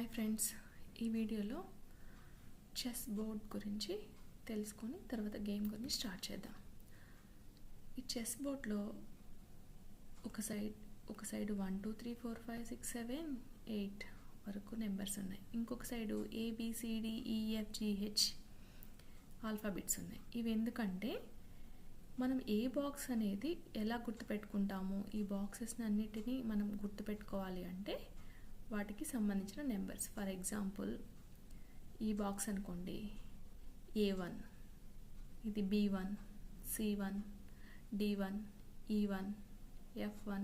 Hi friends, ఈ వీడియోలో chess board గురించి తెలుసుకొని తర్వాత గేమ్ గురించి స్టార్ట్ చేద్దాం. ఈ చెస్ బోర్డ్లో ఒక సైడ్ 1 2 3 4 5 6 7 8 వరకు నెంబర్స్ ఉన్నాయి. ఇంకొక సైడు ABCDEFGH ఆల్ఫాబెట్స్ ఉన్నాయి. ఇవి ఎందుకంటే మనం ఏ బాక్స్ అనేది ఎలా గుర్తుపెట్టుకుంటాము, ఈ బాక్సెస్ని అన్నిటినీ మనం గుర్తుపెట్టుకోవాలి అంటే వాటికి సంబంధించిన నెంబర్స్. ఫర్ ఎగ్జాంపుల్ ఈ బాక్స్ అనుకోండి, A1, ఇది B1, C1, D1, E1, F1,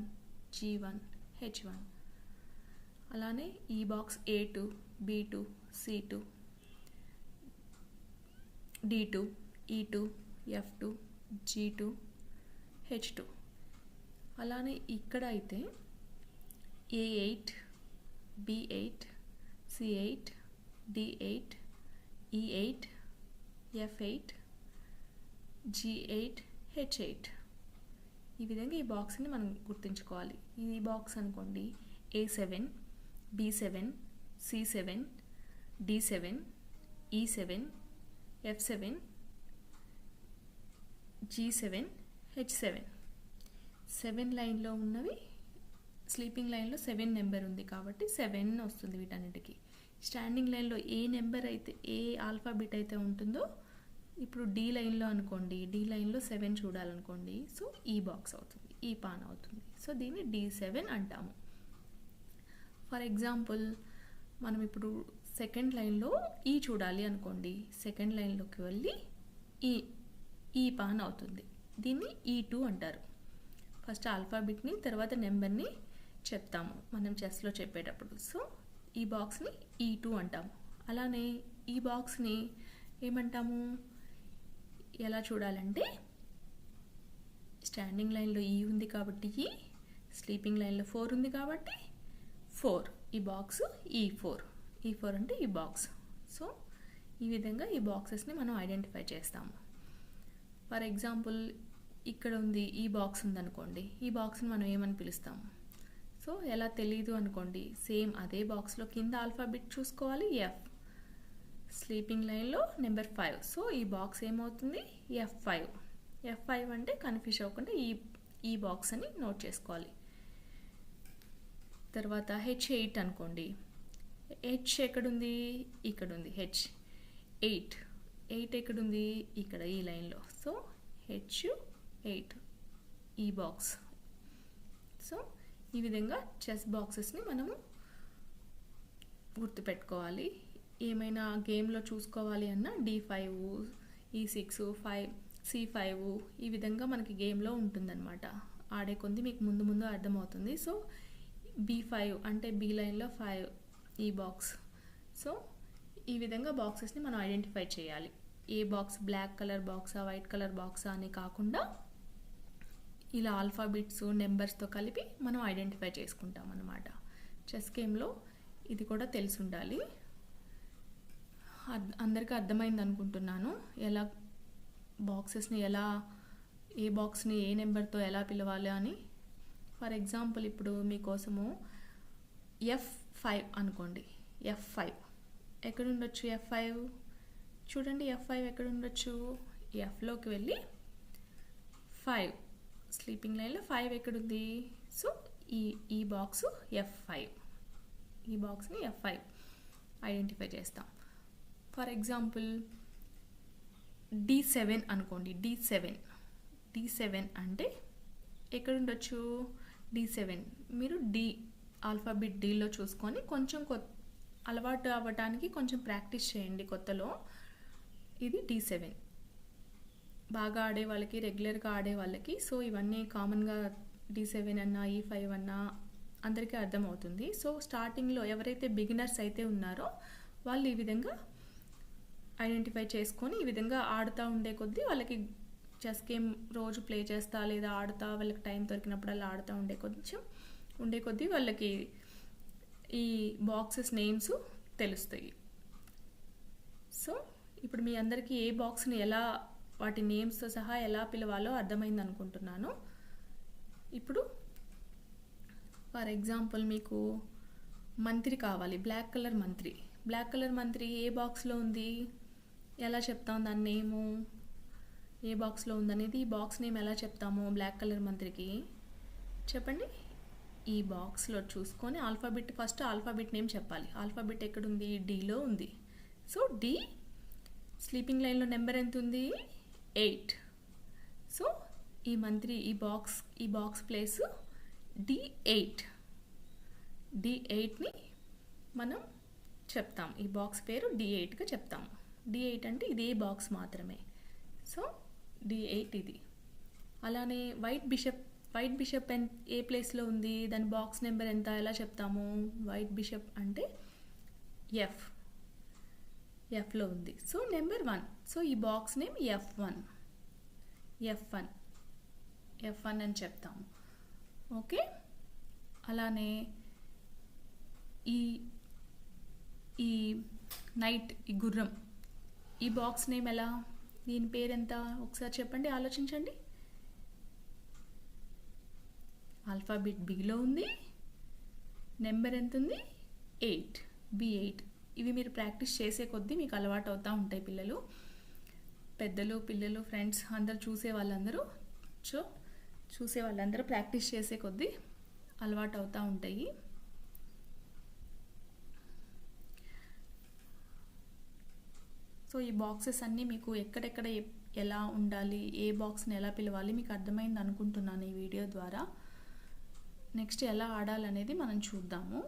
G1, H1. అలానే ఈ box A2, B2, C2, D2, E2, F2, G2, H2. అలానే ఇక్కడ అయితే A8, B8, C8, D8, E8, F8, G8, H8. ఈ విధంగా ఈ బాక్స్ని మనం గుర్తుంచుకోవాలి. ఈ బాక్స్ అనుకోండి A7, B7, C7, D7, E7, F7, G7, H7. 7 లైన్లో ఉన్నవి, స్లీపింగ్ లైన్లో 7 నెంబర్ ఉంది కాబట్టి 7 వస్తుంది వీటన్నిటికీ. స్టాండింగ్ లైన్లో ఏ నెంబర్ అయితే, ఏ ఆల్ఫాబెట్ అయితే ఉంటుందో, ఇప్పుడు D లైన్లో అనుకోండి, D లైన్లో 7 చూడాలనుకోండి, సో ఈ బాక్స్ అవుతుంది, ఈ పాన్ అవుతుంది. సో దీన్ని D7 అంటాము. ఫర్ ఎగ్జాంపుల్ మనం ఇప్పుడు సెకండ్ లైన్లో ఈ చూడాలి అనుకోండి, సెకండ్ లైన్లోకి వెళ్ళి ఈ పాన్ అవుతుంది, దీన్ని E2 అంటారు. ఫస్ట్ ఆల్ఫాబెట్ని తర్వాత నెంబర్ని చెప్తాము మనం చెస్లో చెప్పేటప్పుడు. సో ఈ బాక్స్ని E2 అంటాము. అలానే ఈ బాక్స్ని ఏమంటాము, ఎలా చూడాలంటే స్టాండింగ్ లైన్లో E ఉంది కాబట్టి E, స్లీపింగ్ లైన్లో 4 ఉంది కాబట్టి 4, ఈ బాక్స్ E4 అంటే ఈ బాక్స్. సో ఈ విధంగా ఈ బాక్సెస్ని మనం ఐడెంటిఫై చేస్తాము. ఫర్ ఎగ్జాంపుల్ ఇక్కడ ఉంది, ఈ బాక్స్ ఉందనుకోండి, ఈ బాక్స్ని మనం ఏమని పిలుస్తాము. సో ఎలా తెలీదు అనుకోండి, సేమ్ అదే బాక్స్లో కింద ఆల్ఫాబెట్ చూసుకోవాలి, F, స్లీపింగ్ లైన్లో నెంబర్ 5. సో ఈ బాక్స్ ఏమవుతుంది, F5 అంటే కన్ఫ్యూజ్ అవ్వకుండా ఈ బాక్స్ అని నోట్ చేసుకోవాలి. తర్వాత H8 అనుకోండి, H ఎక్కడుంది, ఇక్కడ ఉంది, H8 ఎక్కడుంది, ఇక్కడ ఈ లైన్లో. సో H8 ఈ బాక్స్. సో ఈ విధంగా చెస్ బాక్సెస్ని మనము గుర్తుపెట్టుకోవాలి. ఏమైనా గేమ్లో చూసుకోవాలి అన్నా D5, E6, 5, C5 ఈ విధంగా మనకి గేమ్లో ఉంటుందన్నమాట. ఆడే కొద్ది మీకు ముందు అర్థమవుతుంది. సో B5 అంటే B లైన్లో 5 ఈ బాక్స్. సో ఈ విధంగా బాక్సెస్ని మనం ఐడెంటిఫై చేయాలి. ఏ బాక్స్ బ్లాక్ కలర్ బాక్సా, వైట్ కలర్ బాక్సా అని కాకుండా ఇలా ఆల్ఫాబెట్స్ నెంబర్స్తో కలిపి మనం ఐడెంటిఫై చేసుకుంటాం అన్నమాట. చెస్ గేమ్లో ఇది కూడా తెలిసి ఉండాలి. అందరికీ అర్థమైంది అనుకుంటున్నాను, ఎలా బాక్సెస్ని ఏ బాక్స్ని ఏ నెంబర్తో ఎలా పిలవాలి అని. ఫర్ ఎగ్జాంపుల్ ఇప్పుడు మీకోసము F5 అనుకోండి, F5 ఎక్కడుండొచ్చు, F5 చూడండి, F5 ఎక్కడుండొచ్చు, Fలోకి వెళ్ళి 5, స్లీపింగ్ లైన్లో 5 ఎక్కడుంది. సో ఈ బాక్స్ F5, ఈ బాక్స్ని F5 ఐడెంటిఫై చేస్తాం. ఫర్ ఎగ్జాంపుల్ D7 అనుకోండి, D7 అంటే ఎక్కడుండొచ్చు, D7 మీరు ఆల్ఫాబెట్ Dలో చూసుకొని కొంచెం అలవాటు అవ్వడానికి కొంచెం ప్రాక్టీస్ చేయండి కొత్తలో. ఇది D7 బాగా ఆడే వాళ్ళకి, రెగ్యులర్గా ఆడే వాళ్ళకి. సో ఇవన్నీ కామన్గా D7 అన్నా E5 అన్నా అందరికీ అర్థమవుతుంది. సో స్టార్టింగ్లో ఎవరైతే బిగినర్స్ అయితే ఉన్నారో వాళ్ళు ఈ విధంగా ఐడెంటిఫై చేసుకొని ఈ విధంగా ఆడుతూ ఉండే కొద్దీ వాళ్ళకి చెస్ గేమ్ రోజు ప్లే చేస్తా లేదా ఆడుతా వాళ్ళకి టైం దొరికినప్పుడు అలా ఆడుతూ ఉండే కొద్దీ వాళ్ళకి ఈ బాక్సెస్ నేమ్స్ తెలుస్తాయి. సో ఇప్పుడు మీ అందరికీ ఏ బాక్స్ని ఎలా, వాటి నేమ్స్తో సహా ఎలా పిలవాలో అర్థమైంది అనుకుంటున్నాను. ఇప్పుడు ఫర్ ఎగ్జాంపుల్ మీకు మంత్రి కావాలి, బ్లాక్ కలర్ మంత్రి. బ్లాక్ కలర్ మంత్రి ఏ బాక్స్లో ఉంది, ఎలా చెప్తాం దాని నేము, ఏ బాక్స్లో ఉందనేది ఈ బాక్స్ నేమ్ ఎలా చెప్తాము బ్లాక్ కలర్ మంత్రికి చెప్పండి. ఈ బాక్స్లో చూసుకొని ఆల్ఫాబెట్, ఫస్ట్ ఆల్ఫాబెట్ నేమ్ చెప్పాలి. ఆల్ఫాబెట్ ఎక్కడుంది, డీలో ఉంది. సో డి స్లీపింగ్ లైన్లో నెంబర్ ఎంత ఉంది, 8. సో ఈ మంత్రి ఈ బాక్స్ ప్లేస్ D8. D8ని మనం చెప్తాం, ఈ బాక్స్ పేరు D8గా చెప్తాము. D8 అంటే ఇదే బాక్స్ మాత్రమే. సో D8 ఇది. అలానే వైట్ బిషప్ ఏ ప్లేస్లో ఉంది, దాని బాక్స్ నెంబర్ ఎంత, ఎలా చెప్తాము. వైట్ బిషప్ అంటే ఎఫ్లో ఉంది. So number 1. సో ఈ బాక్స్ నేమ్ F1 అని చెప్తాము. ఓకే. అలానే ఈ నైట్, ఈ గుర్రం, ఈ బాక్స్ నేమ్ ఎలా, దీని పేరు ఎంత ఒకసారి చెప్పండి, ఆలోచించండి. ఆల్ఫాబెట్ బిలో ఉంది, నెంబర్ ఎంత ఉంది, 8, B8. ఇవి మీరు ప్రాక్టీస్ చేసే కొద్దీ మీకు అలవాటు అవుతూ ఉంటాయి. పెద్దలు పిల్లలు ఫ్రెండ్స్ అందరూ చూసే వాళ్ళందరూ ప్రాక్టీస్ చేసే కొద్దీ అలవాటు అవుతూ ఉంటాయి. సో ఈ బాక్సెస్ అన్నీ మీకు ఎక్కడెక్కడ ఎలా ఉండాలి, ఏ బాక్స్ని ఎలా పిలవాలి మీకు అర్థమైంది అనుకుంటున్నాను ఈ వీడియో ద్వారా. నెక్స్ట్ ఎలా ఆడాలనేది మనం చూద్దాము.